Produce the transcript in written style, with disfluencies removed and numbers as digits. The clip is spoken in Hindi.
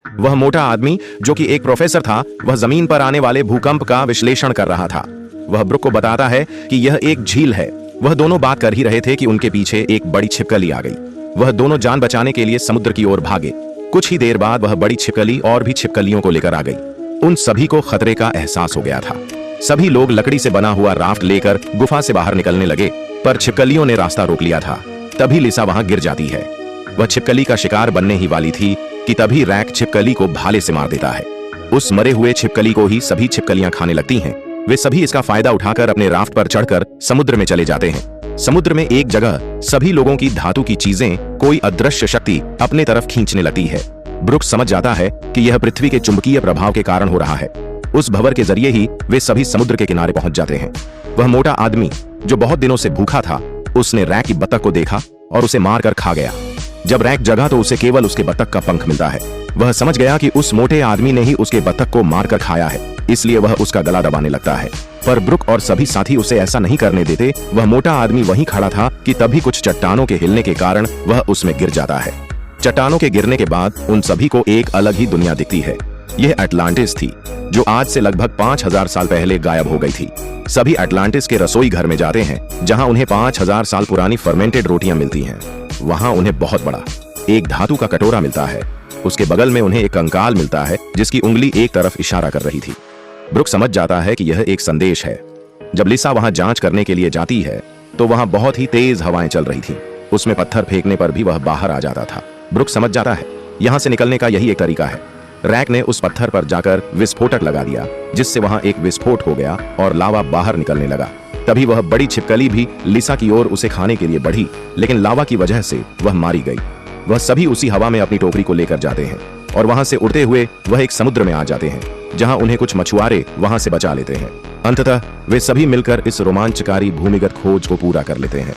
वह मोटा आदमी जो कि एक प्रोफेसर था, वह जमीन पर आने वाले भूकंप का विश्लेषण कर रहा था। वह ब्रुक को बताता है कि यह एक झील है। वह दोनों बात कर ही रहे थे कि उनके पीछे एक बड़ी छिपकली आ गई। वह दोनों जान बचाने के लिए समुद्र की ओर भागे। कुछ ही देर बाद वह बड़ी छिपकली और भी छिपकलियों को लेकर आ गई। उन सभी को खतरे का एहसास हो गया था। सभी लोग लकड़ी से बना हुआ राफ्ट लेकर गुफा से बाहर निकलने लगे, पर छिपकलियों ने रास्ता रोक लिया था। तभी लिसा वहां गिर जाती है। वह छिपकली का शिकार बनने ही वाली थी कि तभी रैक छिपकली को भाले से मार देता है। उस मरे हुए छिपकली को ही सभी छिपकलियां खाने लगती हैं। वे सभी इसका फायदा उठाकर अपने राफ्ट पर चढ़कर समुद्र में चले जाते हैं। समुद्र में एक जगह सभी लोगों की धातु की चीजें कोई अदृश्य शक्ति अपने तरफ खींचने लगती है। ब्रुक समझ जाता है कि यह पृथ्वी के चुंबकीय प्रभाव के कारण हो रहा है। उस भंवर के जरिए ही वे सभी समुद्र के किनारे पहुंच जाते हैं। वह मोटा आदमी जो बहुत दिनों से भूखा था, उसने रैक की बतख को देखा और उसे मारकर खा गया। जब रैक जगा तो उसे केवल उसके बतख का पंख मिलता है। वह समझ गया कि उस मोटे आदमी ने ही उसके बतख को मारकर खाया है, इसलिए वह उसका गला दबाने लगता है। पर ब्रुक और सभी साथी उसे ऐसा नहीं करने देते। वह मोटा आदमी वहीं खड़ा था कि तभी कुछ चट्टानों के हिलने के कारण वह उसमें गिर जाता है। चट्टानों के गिरने के बाद उन सभी को एक अलग ही दुनिया दिखती है। यह अटलांटिस थी, जो आज से लगभग 5000 साल पहले गायब हो गई थी। सभी अटलांटिस के रसोई घर में जाते हैं, जहां उन्हें 5000 साल पुरानी फर्मेंटेड रोटियां मिलती हैं। वहां उन्हें बहुत बड़ा एक धातु का कटोरा मिलता है। उसके बगल में उन्हें एक कंकाल मिलता है जिसकी उंगली एक तरफ इशारा कर रही थी। ब्रुक समझ जाता है कि यह एक संदेश है। जब लिसा वहां जांच करने के लिए जाती है तो वहां बहुत ही तेज हवाएं चल रही थी। उसमें पत्थर फेंकने पर भी वह बाहर आ जाता था। ब्रुक समझ जाता है यहां से निकलने का यही एक तरीका है। रैक ने उस पत्थर पर जाकर विस्फोटक लगा दिया, जिससे वहां एक विस्फोट हो गया और लावा बाहर निकलने लगा। तभी वह बड़ी छिपकली भी लिसा की ओर उसे खाने के लिए बढ़ी, लेकिन लावा की वजह से वह मारी गई। वह सभी उसी हवा में अपनी टोकरी को लेकर जाते हैं और वहां से उड़ते हुए वह एक समुद्र में आ जाते हैं, जहां उन्हें कुछ मछुआरे वहां से बचा लेते हैं। अंततः वे सभी मिलकर इस रोमांचकारी भूमिगत खोज को पूरा कर लेते हैं।